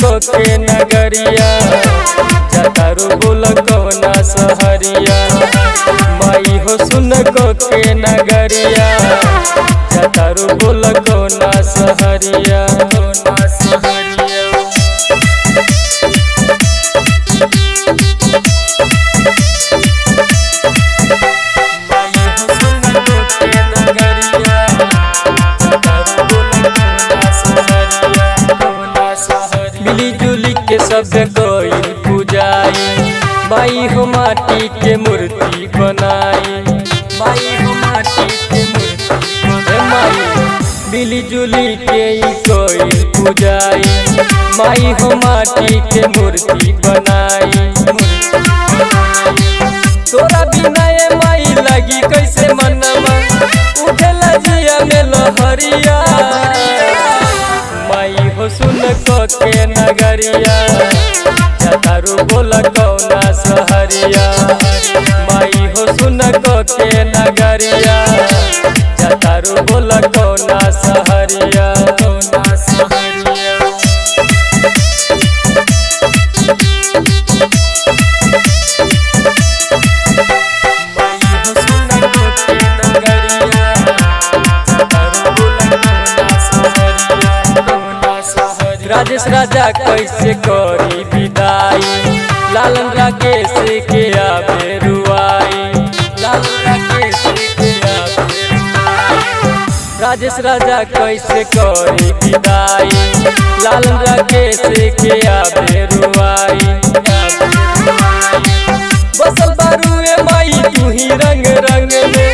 को के नगरिया जतारू बोल कौना सहरिया। माई हो सुन को के नगरिया जतारू बोल कौना सहरिया। मिली जुली के सब कोई पूजाई माई हो माटी के मूर्ति बनाई। माई हो माटी के मूर्ति बनाई मिली जुली के कोई पूजाई माई हो माटी के मूर्ति बनाई। तोरा बिना ये माई लगी कैसे मनवा उठेला जिया में लहरिया। माई हो सुन को के नगरिया जतारू बोल कौना सहरिया। माई हो सुन को के नगरिया जतारू बोल कौना सहरिया। राजेश राजा कैसे करी विदाई लालन राकेश के आवे रुआई। लालन राकेश के आवे रुआई। राजेश राजा कैसे करी विदाई लालन राकेश के आवे रुआई। बसल बारूए माई तू ही रंग रंग में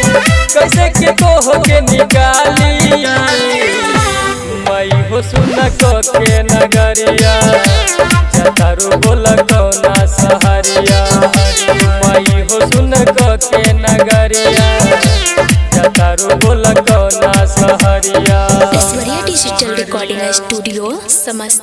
कैसे के कोह के निकाली। माई हो सुन को के नगरिया जतारू बोल कौना सहरिया। माई हो सुन को के नगरिया जतारू बोल कौना सहरिया। ऐश्वर्या डिजिटल रिकॉर्डिंग स्टूडियो समस्त